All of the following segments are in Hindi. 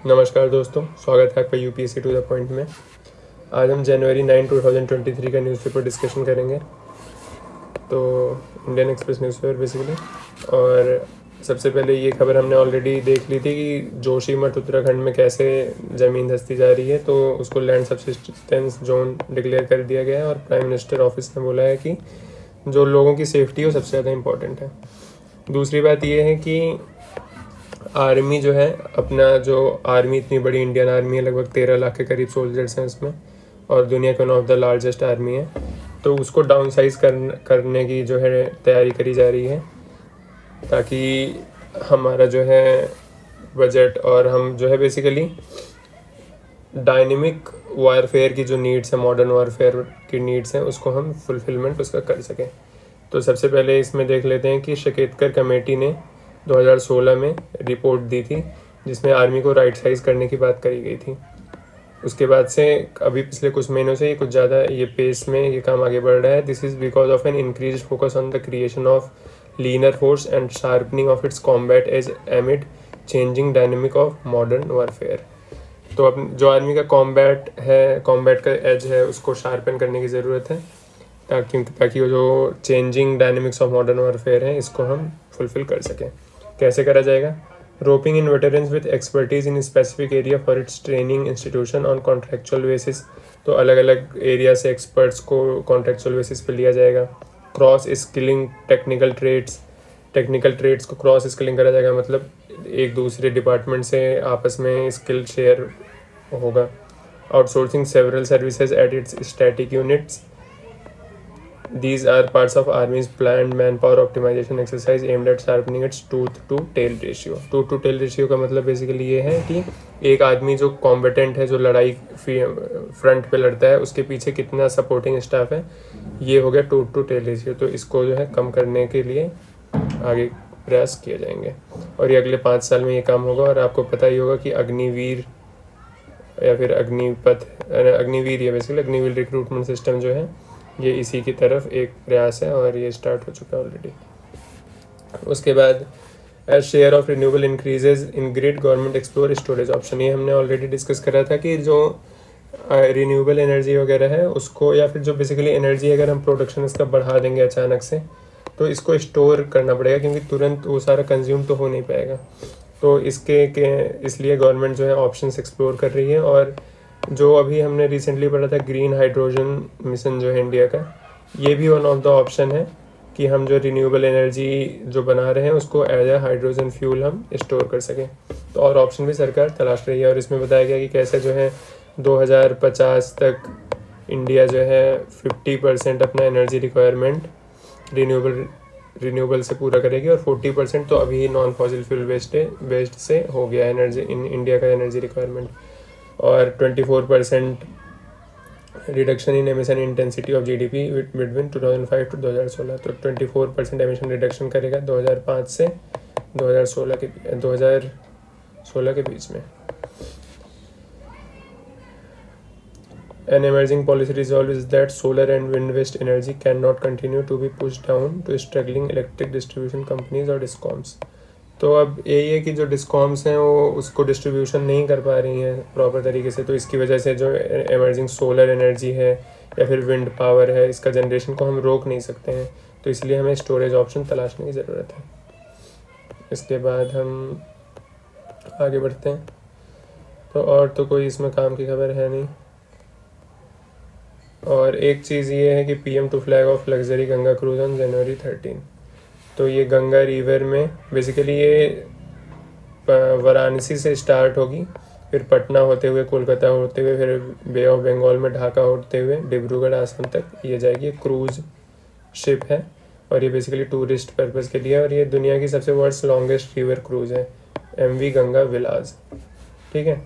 नमस्कार दोस्तों, स्वागत है आपका यूपीएससी टू द पॉइंट में। आज हम जनवरी 9 2023 का न्यूज़पेपर डिस्कशन करेंगे। तो इंडियन एक्सप्रेस न्यूज़पेपर बेसिकली। और सबसे पहले ये खबर हमने ऑलरेडी देख ली थी कि जोशीमठ उत्तराखंड में कैसे ज़मीन धंसती जा रही है, तो उसको लैंड सब्सिस्टेंस जोन डिक्लेयर कर दिया गया है। और प्राइम मिनिस्टर ऑफिस ने बोला है कि जो लोगों की सेफ्टी हो सबसे ज़्यादा इम्पोर्टेंट है। दूसरी बात ये है कि आर्मी जो है अपना जो आर्मी इतनी बड़ी इंडियन आर्मी है, लगभग 13 लाख के करीब सोल्जर्स हैं उसमें, और दुनिया का one of the largest army है। तो उसको डाउन साइज करने की जो है तैयारी करी जा रही है, ताकि हमारा जो है बजट और हम जो है बेसिकली डायनेमिक वारफेयर की जो नीड्स है, मॉडर्न वारफेयर की नीड्स हैं, उसको हम फुलफिलमेंट उसका कर सकें। तो सबसे पहले इसमें देख लेते हैं कि शकेतकर कमेटी ने 2016 में रिपोर्ट दी थी, जिसमें आर्मी को राइट साइज करने की बात करी गई थी। उसके बाद से अभी पिछले कुछ महीनों से ये कुछ ज़्यादा ये पेस में ये काम आगे बढ़ रहा है। This is because of an increase focus on the creation of leaner force and sharpening of its combat edge amid changing dynamic of modern warfare. तो अब जो आर्मी का कॉम्बैट का एज है, उसको शार्पन करने की ज़रूरत है, ताकि वो जो changing dynamics of modern warfare है, इसको हम फुलफिल कर सकें। कैसे करा जाएगा? Roping in veterans with expertise in specific area for its training institution on contractual basis. तो अलग अलग एरिया से एक्सपर्ट्स को कॉन्ट्रेक्चुअल बेसिस पे लिया जाएगा। क्रॉस स्किलिंग टेक्निकल ट्रेड्स को क्रॉस स्किलिंग करा जाएगा, मतलब एक दूसरे डिपार्टमेंट से आपस में स्किल शेयर होगा। Outsourcing several services at its static units. These are parts of Army's planned manpower optimization exercise aimed at sharpening its tooth to tail ratio. Tooth to tail ratio का मतलब बेसिकली ये है कि एक आदमी जो कॉम्बेटेंट है, जो लड़ाई फ्रंट पे लड़ता है, उसके पीछे कितना सपोर्टिंग स्टाफ है, ये हो गया टूथ टू टेल रेशियो। तो इसको जो है कम करने के लिए आगे प्रयास किए जाएंगे, और ये अगले 5 साल में ये काम होगा। और आपको पता ही होगा कि अग्निवीर या फिर अग्निवीर या बेसिकली अग्निवीर रिक्रूटमेंट सिस्टम जो है, ये इसी की तरफ एक प्रयास है, और ये स्टार्ट हो चुका है ऑलरेडी। उसके बाद as share of renewable increases in grid government explore storage option. ये हमने ऑलरेडी डिस्कस करा था कि जो रिन्यूएबल एनर्जी वगैरह है उसको, या फिर जो बेसिकली एनर्जी अगर हम प्रोडक्शन इसका बढ़ा देंगे अचानक से, तो इसको स्टोर करना पड़ेगा, क्योंकि तुरंत वो सारा कंज्यूम तो हो नहीं पाएगा। तो इसलिए गवर्नमेंट जो है ऑप्शंस एक्सप्लोर कर रही है। और जो अभी हमने रिसेंटली पढ़ा था ग्रीन हाइड्रोजन मिशन जो है इंडिया का, ये भी वन ऑफ द ऑप्शन है कि हम जो रिन्यूएबल एनर्जी जो बना रहे हैं उसको एज ए हाइड्रोजन फ्यूल हम स्टोर कर सकें। तो और ऑप्शन भी सरकार तलाश रही है। और इसमें बताया गया कि कैसे जो है 2050 तक इंडिया जो है 50% अपना एनर्जी रिक्वायरमेंट रिन्यूएबल से पूरा करेगी, और 40% तो अभी नॉन फॉसिल फ्यूल बेस्ड से हो गया एनर्जी इन इंडिया का एनर्जी रिक्वायरमेंट। और 24% reduction in emission intensity of GDP between 2005 to 2016। तो 24% एमिशन रिडक्शन करेगा 2005 से 2016 के बीच में। An emerging policy resolve is that solar and wind waste energy cannot continue to be pushed down to struggling electric distribution companies or DISCOMs। तो अब यही है कि जो डिस्कॉम्स हैं वो उसको डिस्ट्रीब्यूशन नहीं कर पा रही हैं प्रॉपर तरीके से, तो इसकी वजह से जो एमर्जिंग सोलर एनर्जी है या फिर विंड पावर है, इसका जनरेशन को हम रोक नहीं सकते हैं। तो इसलिए हमें स्टोरेज ऑप्शन तलाशने की ज़रूरत है। इसके बाद हम आगे बढ़ते हैं। तो और तो कोई इसमें काम की खबर है नहीं। और एक चीज़ ये है कि PM to flag off luxury Ganga cruise on January 13। तो ये गंगा रिवर में बेसिकली ये वाराणसी से स्टार्ट होगी, फिर पटना होते हुए, कोलकाता होते हुए, फिर बे ऑफ बंगाल में ढाका होते हुए डिब्रूगढ़ आसाम तक ये जाएगी। क्रूज शिप है, और ये बेसिकली टूरिस्ट पर्पज़ के लिए है, और ये दुनिया की सबसे वर्ल्ड्स लॉन्गेस्ट रिवर क्रूज़ है, MV गंगा विलास। ठीक है,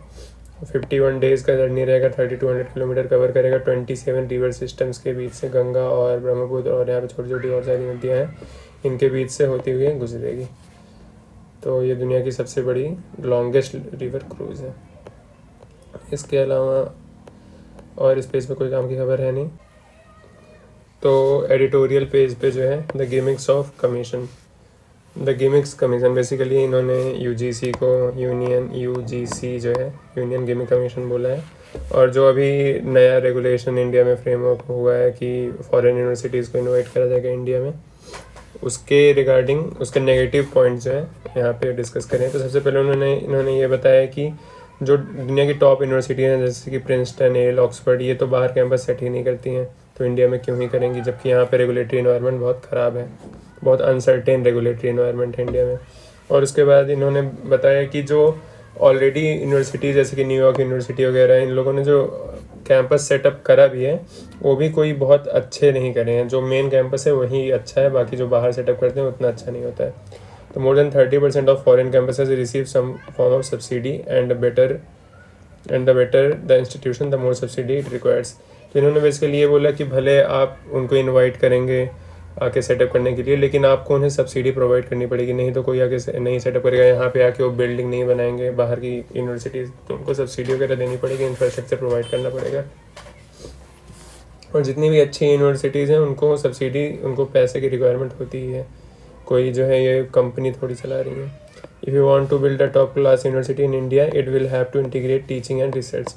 51 डेज़ का जर्नी रहेगा, 3200 किलोमीटर कवर करेगा, 27 रिवर सिस्टम्स के बीच से गंगा और ब्रह्मपुत्र और यहाँ पे छोटी छोटी और सारी नदियाँ हैं, इनके बीच से होती हुई गुजरेगी। तो ये दुनिया की सबसे बड़ी लॉन्गेस्ट रिवर क्रूज़ है। इसके अलावा और स्पेस में कोई काम की खबर है नहीं। तो एडिटोरियल पेज पे जो है the gimmicks of commission, the gimmicks commission, basically इन्होंने यूजीसी को यूजीसी जो है यूनियन गिमिक कमीशन बोला है। और जो अभी नया रेगुलेशन इंडिया में फ्रेमवर्क हुआ है कि फॉरेन यूनिवर्सिटीज़ को इनवाइट करा जाएगा इंडिया में, उसके रिगार्डिंग उसके नेगेटिव पॉइंट्स जो है यहाँ पे डिस्कस करें। तो सबसे पहले इन्होंने ये बताया कि जो दुनिया की टॉप यूनिवर्सिटी हैं जैसे कि प्रिंसटन, येल, ऑक्सफोर्ड, ये तो बाहर कैंपस सेट ही नहीं करती हैं, तो इंडिया में क्यों ही करेंगी, जबकि यहाँ पे रेगुलेटरी इन्वायरमेंट बहुत ख़राब है, बहुत अनसर्टेन रेगुलेटरी इन्वायरमेंट है इंडिया में। और उसके बाद इन्होंने बताया कि जो ऑलरेडी यूनिवर्सिटी जैसे कि न्यूयॉर्क यूनिवर्सिटी वगैरह, इन लोगों ने जो कैंपस सेटअप करा भी है वो भी कोई बहुत अच्छे नहीं करे हैं। जो मेन कैंपस है वही अच्छा है, बाकी जो बाहर सेटअप करते हैं उतना अच्छा नहीं होता है। तो more than 30% of foreign campuses receive some form of subsidy and the better the institution the more subsidy it requires. तो इन्होंने बेसिकली ये बोला कि भले आप उनको इन्वाइट करेंगे आके सेटअप करने के लिए, लेकिन आपको उन्हें सब्सिडी प्रोवाइड करनी पड़ेगी, नहीं तो कोई आके नहीं सेटअप करेगा। यहाँ पे आके वो बिल्डिंग नहीं बनाएंगे बाहर की यूनिवर्सिटीज़, तो उनको सब्सिडी वगैरह देनी पड़ेगी, इंफ्रास्ट्रक्चर प्रोवाइड करना पड़ेगा। और जितनी भी अच्छी यूनिवर्सिटीज़ हैं उनको सब्सिडी, उनको पैसे की रिक्वायरमेंट होती ही है, कोई जो है ये कंपनी थोड़ी चला रही है। If you want to build a top class university in India it will have to integrate teaching and research.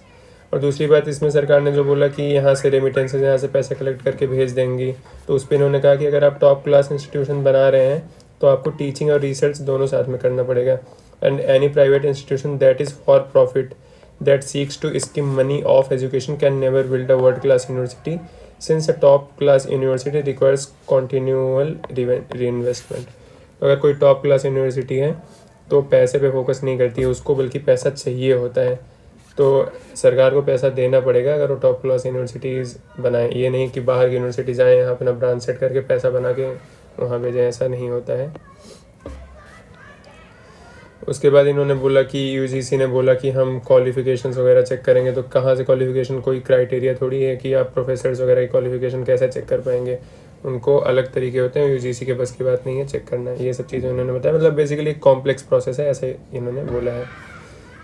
और दूसरी बात इसमें सरकार ने जो बोला कि यहाँ से रेमिटेंसेज यहाँ से पैसे कलेक्ट करके भेज देंगी, तो उस पर इन्होंने कहा कि अगर आप टॉप क्लास इंस्टीट्यूशन बना रहे हैं तो आपको टीचिंग और रिसर्च दोनों साथ में करना पड़ेगा। And any private institution that is for profit that seeks to skim money off education can never build a world class university since a top class university requires continual reinvestment। अगर कोई टॉप क्लास यूनिवर्सिटी है तो पैसे पे फोकस नहीं करती है उसको, बल्कि पैसा चाहिए होता है, तो सरकार को पैसा देना पड़ेगा अगर वो टॉप क्लास यूनिवर्सिटीज़ बनाए। ये नहीं कि बाहर की यूनिवर्सिटी जाएँ यहाँ अपना ब्रांच सेट करके पैसा बना के वहाँ भेजें, ऐसा नहीं होता है। उसके बाद इन्होंने बोला कि यूजीसी ने बोला कि हम क्वालिफिकेशंस वगैरह चेक करेंगे, तो कहाँ से क्वालिफिकेशन, कोई क्राइटेरिया थोड़ी है कि आप प्रोफेसर्स वगैरह की क्वालिफिकेशन कैसे चेक कर पाएंगे, उनको अलग तरीके होते हैं, यूजीसी के बस की बात नहीं है चेक करना। ये सब चीज़ें उन्होंने बताया, मतलब बेसिकली कॉम्प्लेक्स प्रोसेस है, ऐसे इन्होंने बोला है।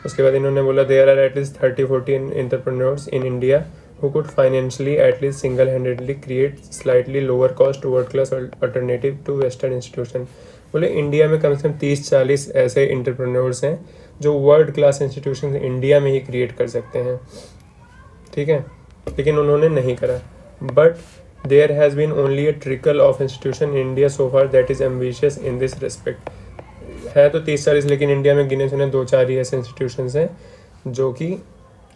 उसके बाद इन्होंने बोला there are at least 30-40 entrepreneurs in India who could financially at least single-handedly create slightly lower cost world class alternative to western institution। बोले इंडिया में कम से कम 30-40 ऐसे इंटरप्रेन्योर्स हैं जो वर्ल्ड क्लास इंस्टीट्यूशन इंडिया में ही क्रिएट कर सकते हैं, ठीक है, लेकिन उन्होंने नहीं करा। But there has been only a trickle of institution in India so far that is ambitious in this respect. है तो 30-40, लेकिन इंडिया में गिने चुने 2-4 ही ऐसे इंस्टीट्यूशंस हैं जो कि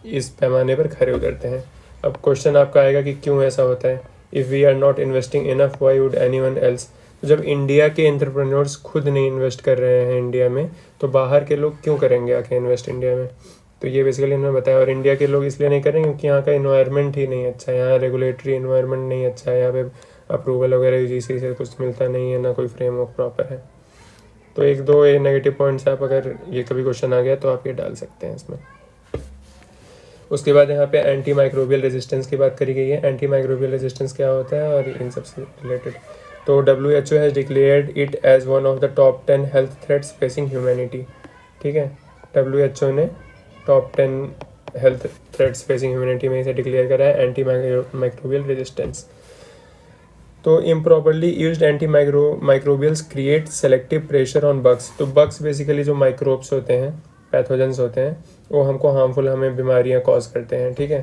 इस पैमाने पर खरे उतरते हैं। अब क्वेश्चन आपका आएगा कि क्यों ऐसा होता है, if we are not investing enough why would anyone else. तो जब इंडिया के एंटरप्रेन्योर्स खुद नहीं इन्वेस्ट कर रहे हैं इंडिया में, तो बाहर के लोग क्यों करेंगे आके इन्वेस्ट इंडिया में। तो ये बेसिकली इन्होंने बताया। और इंडिया के लोग इसलिए नहीं करेंगे क्योंकि यहाँ का इन्वायरमेंट ही नहीं अच्छा है, यहाँ रेगुलेटरी इन्वायरमेंट नहीं अच्छा है, यहाँ पे अप्रूवल वगैरह यूजीसी से कुछ मिलता नहीं है, ना कोई फ्रेमवर्क प्रॉपर है। तो 1-2 ये नेगेटिव पॉइंट्स आप अगर ये कभी क्वेश्चन आ गया तो आप ये डाल सकते हैं इसमें। उसके बाद यहाँ पे एंटी माइक्रोबियल रेजिस्टेंस की बात करी गई है। एंटी माइक्रोबियल रेजिस्टेंस क्या होता है और इन सबसे रिलेटेड, तो WHO has declared it as one of the top 10 health threats facing humanity. ठीक है, WHO ने top 10 health threats facing humanity में इसे डिक्लेयर करा है एंटी माइक्रोबियल रेजिस्टेंस। तो improperly used anti microbials create selective pressure on bugs. तो बग्स बेसिकली जो माइक्रोब्स होते हैं, पैथोजेंस होते हैं, वो हमको हार्मफुल, हमें बीमारियां कॉज करते हैं, ठीक है।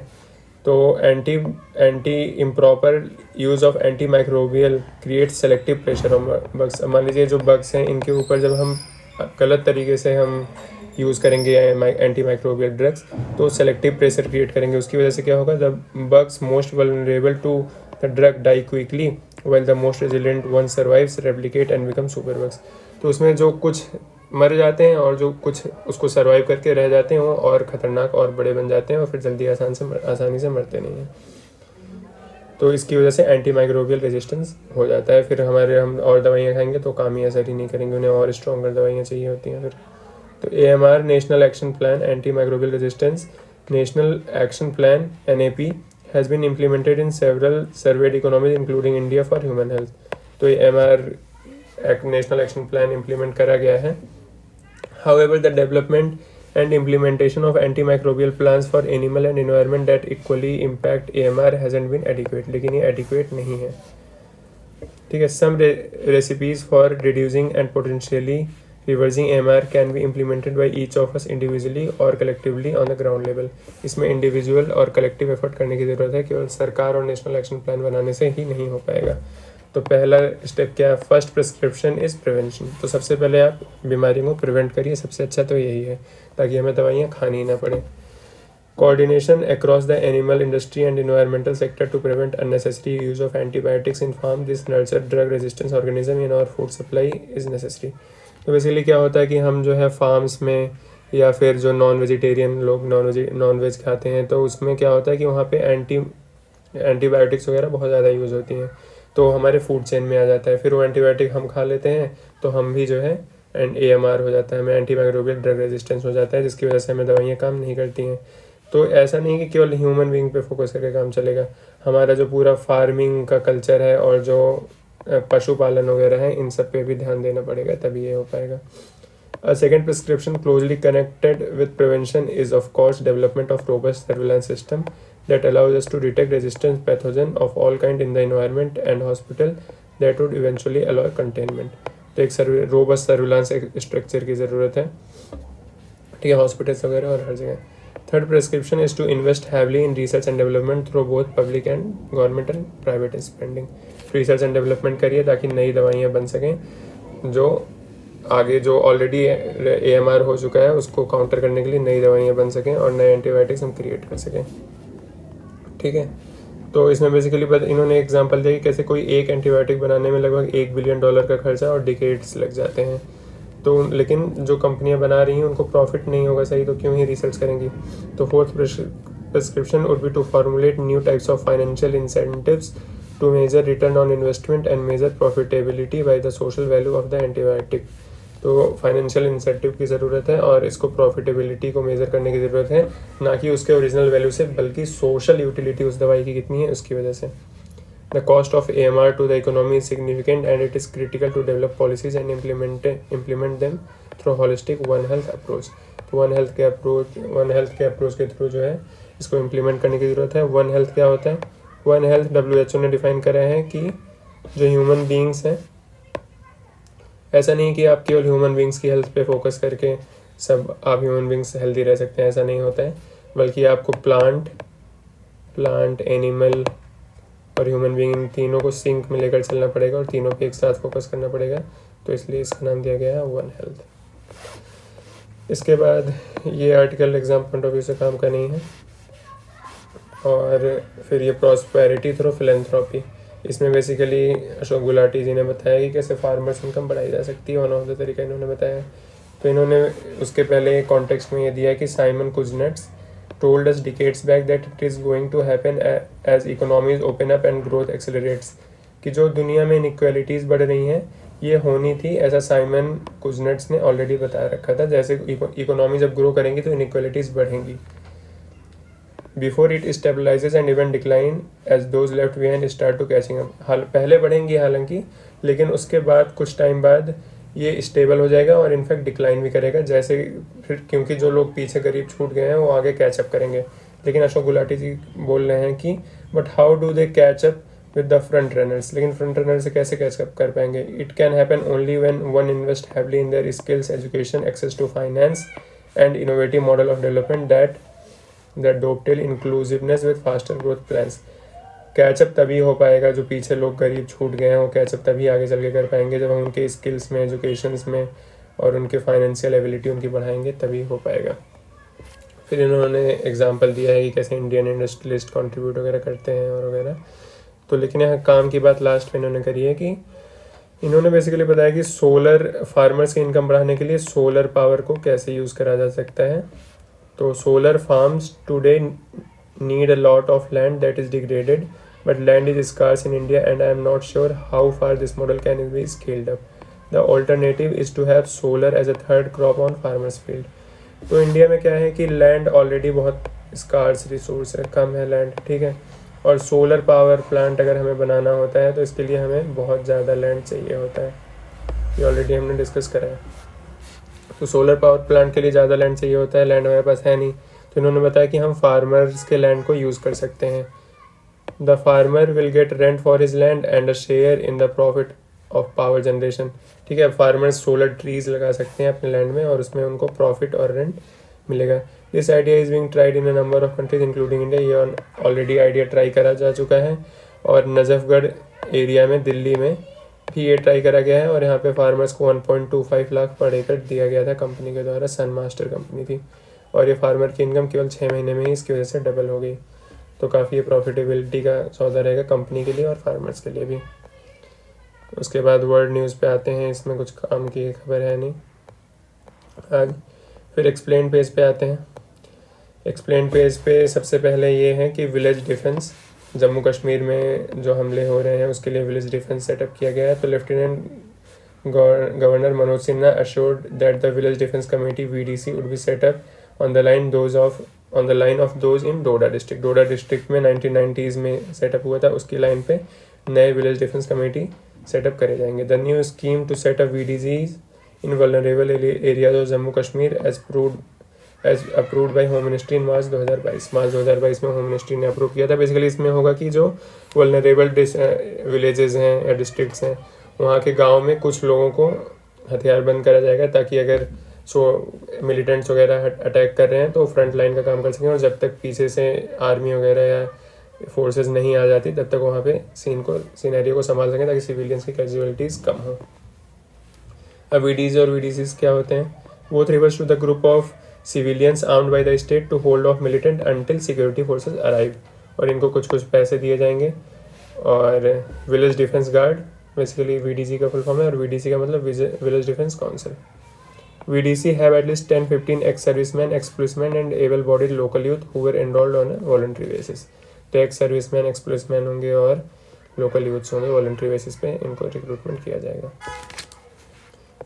तो anti improper use of anti microbial create selective pressure on bugs. मान लीजिए जो बग्स हैं इनके ऊपर जब हम गलत तरीके से हम यूज़ करेंगे एंटी माइक्रोबियल ड्रग्स तो सेलेक्टिव प्रेशर क्रिएट करेंगे। उसकी वजह से क्या होगा, the bugs most vulnerable to the drug die quickly while the most resilient one survives replicate and become super bugs. तो उसमें जो कुछ मर जाते हैं और जो कुछ उसको सर्वाइव करके रह जाते हैं वो और ख़तरनाक और बड़े बन जाते हैं और फिर जल्दी आसानी से मरते नहीं हैं। तो इसकी वजह से एंटी माइक्रोबियल रेजिस्टेंस हो जाता है। फिर हम और दवाइयाँ खाएंगे तो काम ही असर ही नहीं करेंगे, उन्हें और स्ट्रॉन्गर दवाइयाँ चाहिए होती हैं फिर। तो AMR national action plan anti microbial resistance national action plan NAP has been implemented in several surveyed economies including India for human health। तो ये AMR national action plan implement करा गया है। However, the development and implementation of antimicrobial plans for animal and environment that equally impact AMR hasn't been adequate। लेकिन ये adequate नहीं है। ठीक है। Some recipes for reducing and potentially reversing AMR can be implemented by each of us individually और collectively on the ground level. इसमें इंडिविजुअल और कलेक्टिव एफर्ट करने की ज़रूरत है, केवल सरकार और नेशनल एक्शन प्लान बनाने से ही नहीं हो पाएगा। तो पहला स्टेप क्या है? First prescription is prevention. तो सबसे पहले आप बीमारियों को प्रिवेंट करिए, सबसे अच्छा तो यही है, ताकि हमें दवाइयाँ खानी ही ना पड़े। Coordination across the animal industry and environmental sector to prevent unnecessary use of antibiotics in farm. This nurture drug resistance organism in our food supply is necessary. तो बेसिकली क्या होता है कि हम जो है फार्म्स में या फिर जो नॉन वेजिटेरियन लोग नॉन वेज खाते हैं, तो उसमें क्या होता है कि वहाँ पे एंटीबायोटिक्स वगैरह बहुत ज़्यादा यूज़ होती हैं, तो हमारे फूड चेन में आ जाता है। फिर वो एंटीबायोटिक हम खा लेते हैं तो हम भी जो है AMR हो जाता है, हमें एंटीमाइक्रोबियल ड्रग रेजिस्टेंस हो जाता है, जिसकी वजह से हमें दवाइयाँ काम नहीं करती हैं। तो ऐसा नहीं कि केवल ह्यूमन बीइंग पे फोकस करके काम चलेगा, हमारा जो पूरा फार्मिंग का कल्चर है और जो पशुपालन वगैरह है, इन सब पे भी ध्यान देना पड़ेगा, तभी ये हो पाएगा। A second prescription closely connected with prevention is of course development of robust surveillance system that allows us to detect resistant pathogen of all kind in the environment and hospital that would eventually allow containment। तो एक robust surveillance स्ट्रक्चर की ज़रूरत है, ठीक है, हॉस्पिटल्स वगैरह और हर जगह। Third prescription is to invest heavily in research and development through both public and government and private spending। Research and development करिए ताकि नई दवाइयाँ बन सकें, जो आगे जो ऑलरेडी AMR हो चुका है उसको काउंटर करने के लिए नई दवाइयाँ बन सकें और नए एंटीबायोटिक्स हम क्रिएट कर सकें, ठीक है। तो इसमें बेसिकली इन्होंने एग्जांपल दिया कि कैसे कोई एक एंटीबायोटिक बनाने में लगभग $1 बिलियन का खर्चा और डिकेड्स लग जाते हैं। तो लेकिन जो कंपनियां बना रही हैं उनको प्रॉफिट नहीं होगा सही, तो क्यों ही रिसर्च करेंगी। तो fourth prescription would be to formulate new types of financial incentives to measure return on investment and measure profitability by the social value of the antibiotic. तो फाइनेंशियल इंसेंटिव की ज़रूरत है और इसको प्रॉफिटेबिलिटी को मेज़र करने की ज़रूरत है, ना कि उसके ओरिजिनल वैल्यू से, बल्कि सोशल यूटिलिटी उस दवाई की कितनी है उसकी वजह से। The cost of AMR to the economy is significant and it is critical to develop policies and implement them through holistic One Health approach। तो One Health के अप्रोच के थ्रू जो है इसको इम्प्लीमेंट करने की ज़रूरत है। One Health क्या होता है? One Health WHO ने डिफाइन करा है कि जो ह्यूमन बींग्स हैं, ऐसा नहीं कि आप केवल ह्यूमन बींग्स की हेल्थ पे फोकस करके सब आप ह्यूमन बींग्स हेल्दी रह सकते हैं, ऐसा नहीं होता है, बल्कि आपको प्लांट एनिमल और ह्यूमन बीइंग तीनों को सिंक में लेकर चलना पड़ेगा और तीनों पे एक साथ फोकस करना पड़ेगा। तो इसलिए इसका नाम दिया गया है वन हेल्थ। इसके बाद ये article exam point of view से काम का नहीं है। और फिर ये प्रॉस्पेरिटी थ्रू फिलेंथ्रोपी, इसमें बेसिकली अशोक गुलाटी जी ने बताया कि कैसे फार्मर्स इनकम बढ़ाई जा सकती है, वन ऑफ द तरीका इन्होंने बताया। तो इन्होंने उसके पहले कॉन्टेक्स्ट में ये दिया कि Simon Kuznets told us decades back that it is going to happen as economies open up and growth accelerates। कि जो दुनिया में इनइक्वालिटीज़ बढ़ रही हैं ये होनी थी, ऐसा साइमन कुजनेट्स ने ऑलरेडी बता रखा था। जैसे इकोनॉमी जब ग्रो करेंगी तो इनइक्वालिटीज़ बढ़ेंगी। Before it stabilises and even decline as those left behind start to catching up. पहले बढ़ेंगी हालांकि, लेकिन उसके बाद कुछ टाइम बाद ये स्टेबल हो जाएगा और इनफैक्ट डिक्लाइन भी करेगा, जैसे फिर क्योंकि जो लोग पीछे करीब छूट गए हैं वो आगे कैचअप करेंगे। लेकिन अशोक गुलाटी जी बोल रहे हैं कि but how do they catch up with the front runners. लेकिन फ्रंट रनर से कैसे कैचअप कर पाएंगे? It can happen only when one invest heavily in their skills, education, access to finance and innovative model of development that dovetail inclusiveness with faster growth plans. Catch up तभी हो पाएगा, जो पीछे लोग गरीब छूट गए हैं वो कैचअप तभी आगे चल के कर पाएंगे जब हम उनके स्किल्स में, एजुकेशंस में और उनके फाइनेंशियल एबिलिटी उनकी बढ़ाएंगे, तभी हो पाएगा। फिर इन्होंने एग्जांपल दिया है कि कैसे इंडियन इंडस्ट्रियलिस्ट कंट्रीब्यूट वगैरह करते हैं और वगैरह। तो लेकिन यहाँ काम की बात लास्ट में इन्होंने करी है कि इन्होंने बेसिकली बताया कि सोलर फार्मर्स की इनकम बढ़ाने के लिए सोलर पावर को कैसे यूज़ करा जा सकता है। तो solar farms today need a lot of land that is degraded, but land is scarce in India and I am not sure how far this model can be scaled up. The alternative is to have solar as a third crop on farmers field। तो इंडिया में क्या है कि लैंड ऑलरेडी बहुत स्कार्स रिसोर्स है, कम है लैंड, ठीक है, और सोलर पावर प्लांट अगर हमें बनाना होता है तो इसके लिए हमें बहुत ज़्यादा लैंड चाहिए होता है, ये ऑलरेडी हमने डिस्कस करा है। तो सोलर पावर प्लांट के लिए ज़्यादा लैंड चाहिए होता है, लैंड हमारे पास है नहीं। तो इन्होंने बताया कि हम फार्मर्स के लैंड को यूज़ कर सकते हैं the farmer will get rent for his land and a share in the profit of power generation. ठीक है, फार्मर्स सोलर ट्रीज लगा सकते हैं अपने लैंड में और उसमें उनको प्रॉफिट और रेंट मिलेगा। This idea is being tried in a number of countries including India. ये ऑलरेडी आइडिया ट्राई करा जा चुका है और नजफगढ़ एरिया में दिल्ली में भी ये ट्राई करा गया है और यहाँ पे फार्मर्स को 1.25 लाख पर एकड़ दिया गया था कंपनी के द्वारा। सन मास्टर कंपनी थी और ये फार्मर की इनकम केवल 6 महीने में ही इसकी वजह से डबल हो गई। तो काफ़ी प्रॉफिटेबिलिटी का सौदा रहेगा कंपनी के लिए और फार्मर्स के लिए भी। उसके बाद वर्ल्ड न्यूज़ पे आते हैं, इसमें कुछ काम की खबर है नहीं आज। फिर एक्सप्लेन पेज पे आते हैं। एक्सप्लेन पेज पे सबसे पहले ये है कि विलेज डिफेंस, जम्मू कश्मीर में जो हमले हो रहे हैं उसके लिए विलेज डिफेंस सेटअप किया गया है। तो lieutenant governor Manoj Sinha assured that the village defense committee VDC would be set up on the line of those in Doda district. Doda district में 1990s में सेटअप हुआ था, उसकी लाइन पे नए विलेज डिफेंस कमेटी सेटअप करे जाएंगे। The new scheme to set up VDCs in vulnerable areas of Jammu Kashmir as approved by home ministry in March 2022 में होम मिनिस्ट्री ने अप्रूव किया था। बेसिकली इसमें होगा कि जो वल्नरेबल विलेजेस हैं या डिस्ट्रिक्ट्स हैं वहाँ के गांव में कुछ लोगों को हथियारबंद करा जाएगा ताकि अगर मिलिटेंट्स वगैरह अटैक कर रहे हैं तो फ्रंट लाइन का काम कर सकें और जब तक पीछे से आर्मी वगैरह या फोर्सेस नहीं आ जाती तब तक वहाँ पे सीनैरियो को संभाल सकें ताकि सिविलियंस की कैजुअलिटीज़ कम हो। अब VDC और VDCs क्या होते हैं? Both refers to the group of civilians armed by the state to hold off militant until security forces arrive. और इनको कुछ कुछ पैसे दिए जाएंगे। और village defence guard basically VDC का फुल फॉर्म है और VDC का मतलब village defence council. VDC have at least 10-15 ex-servicemen, ex-policemen and able-bodied local youth who were enrolled on a voluntary basis। तो ex-servicemen, ex-policemen होंगे और local youths होंगे, voluntary basis पे इनको recruitment किया जाएगा।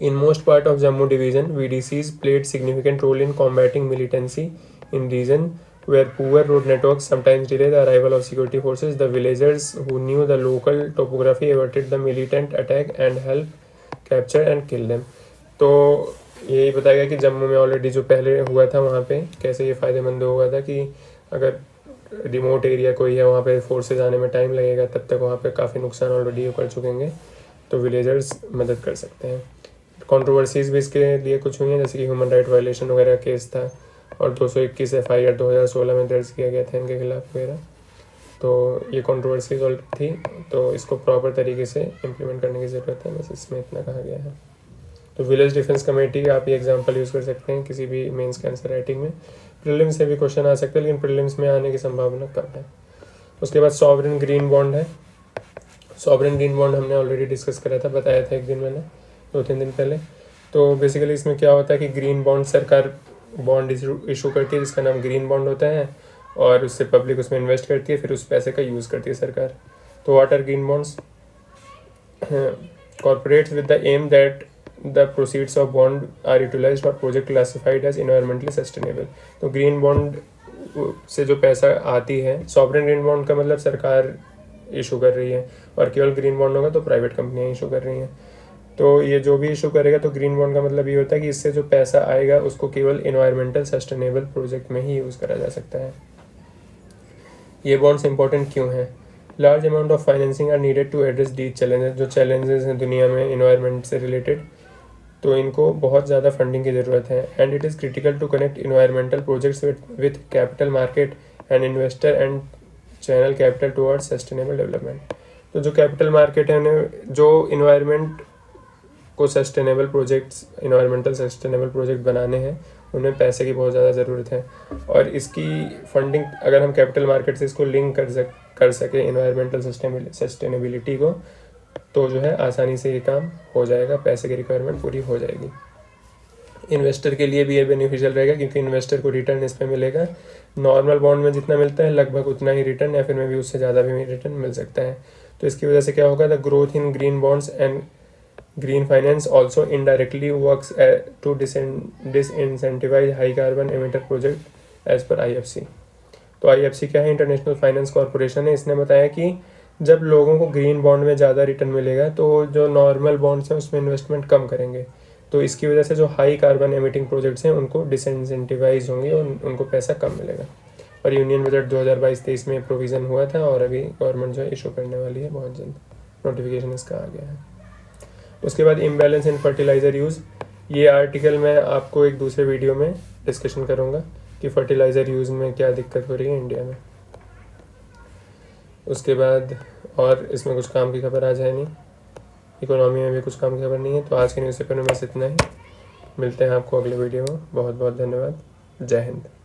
In most part of Jammu division, VDCs played significant role in combating militancy in region where poor road networks sometimes delay the arrival of security forces. The villagers who knew the local topography averted the militant attack and helped capture and kill them। तो यही बताएगा कि जम्मू में ऑलरेडी जो पहले हुआ था वहाँ पे कैसे ये फ़ायदेमंद हुआ था कि अगर रिमोट एरिया कोई है वहाँ पे फोर्सेज आने में टाइम लगेगा तब तक वहाँ पे काफ़ी नुकसान ऑलरेडी कर चुकेंगे तो विलेजर्स मदद कर सकते हैं। कंट्रोवर्सीज भी इसके लिए कुछ हुई हैं जैसे कि ह्यूमन राइट वायलेशन वगैरह केस था और 221 FIR 2016 में दर्ज किया गया था इनके खिलाफ वगैरह। तो ये कंट्रोवर्सीज ऑलरेडी थी तो इसको प्रॉपर तरीके से इम्प्लीमेंट करने की ज़रूरत है, बस इसमें इतना कहा गया है। तो विलेज डिफेंस कमेटी आप ये एग्जांपल यूज़ कर सकते हैं किसी भी मेंस के आंसर राइटिंग में। प्रीलिम्स से भी क्वेश्चन आ सकते हैं लेकिन प्रीलिम्स में आने की संभावना कम है। उसके बाद सॉवरेन ग्रीन बॉन्ड है। सॉवरेन ग्रीन बॉन्ड हमने ऑलरेडी डिस्कस करा था, बताया था एक दिन मैंने 2-3 दिन पहले। तो बेसिकली इसमें क्या होता है कि ग्रीन बॉन्ड सरकार बॉन्ड इशू करती है जिसका नाम ग्रीन बॉन्ड होता है और उससे पब्लिक उसमें इन्वेस्ट करती है, फिर उस पैसे का यूज़ करती है सरकार। तो what are green bonds? Corporates with the aim that the proceeds of bond are utilized for project classified as environmentally sustainable। तो ग्रीन बॉन्ड से जो पैसा आती है, सॉवरेन ग्रीन बॉन्ड का मतलब सरकार इशू कर रही है और केवल ग्रीन बॉन्ड होगा तो प्राइवेट कंपनियां इशू कर रही हैं। तो ये जो भी इशू करेगा तो ग्रीन बॉन्ड का मतलब ये होता है कि इससे जो पैसा आएगा उसको केवल इन्वायरमेंटल सस्टेनेबल प्रोजेक्ट में ही यूज़ करा जा सकता है। ये बॉन्ड्स इंपॉर्टेंट क्यों हैं? Large amount of financing are needed to address these challenges. जो चैलेंजेस हैं दुनिया में इन्वायरमेंट से रिलेटेड तो इनको बहुत ज़्यादा फंडिंग की ज़रूरत है। And it is critical to connect environmental projects with capital market and investor and channel capital towards sustainable development. तो जो कैपिटल मार्केट है उन्हें जो इन्वायरमेंट को sustainable projects environmental sustainable project बनाने हैं उन्हें पैसे की बहुत ज़्यादा ज़रूरत है और इसकी फंडिंग अगर हम कैपिटल मार्केट से इसको लिंक कर सकें इन्वायरमेंटल सस्टेनेबिलिटी को तो जो है आसानी से ये काम हो जाएगा, पैसे की रिक्वायरमेंट पूरी हो जाएगी। इन्वेस्टर के लिए भी ये बेनिफिशियल रहेगा क्योंकि इन्वेस्टर को रिटर्न इस पर मिलेगा। नॉर्मल बॉन्ड में जितना मिलता है लगभग उतना ही रिटर्न या फिर में भी उससे ज़्यादा भी रिटर्न मिल सकता है। तो इसकी वजह से क्या होगा, the growth in green bonds and green finance also indirectly works to disincentivise high carbon emitter project as per IFC। तो IFC क्या है? इंटरनेशनल फाइनेंस कॉरपोरेशन है। इसने बताया कि जब लोगों को ग्रीन बॉन्ड में ज़्यादा रिटर्न मिलेगा तो जो नॉर्मल बॉन्ड्स हैं उसमें इन्वेस्टमेंट कम करेंगे तो इसकी वजह से जो हाई कार्बन एमिटिंग प्रोजेक्ट्स हैं उनको डिसइंसेंटिवाइज होंगे और उनको पैसा कम मिलेगा। और यूनियन बजट 2022-23 में प्रोविज़न हुआ था और अभी गवर्नमेंट जो है इशू करने वाली है बहुत जल्द, नोटिफिकेशन इसका आ गया है। उसके बाद इम्बैलेंस इन फर्टिलाइज़र यूज़, ये आर्टिकल मैं आपको एक दूसरे वीडियो में डिस्कशन करूँगा कि फर्टिलाइज़र यूज़ में क्या दिक्कत हो रही है इंडिया में। उसके बाद और इसमें कुछ काम की खबर आ जाए नहीं, इकोनॉमी में भी कुछ काम की खबर नहीं है। तो आज के न्यूज़पेपर में बस इतना ही, मिलते हैं आपको अगले वीडियो में। बहुत बहुत धन्यवाद। जय हिंद।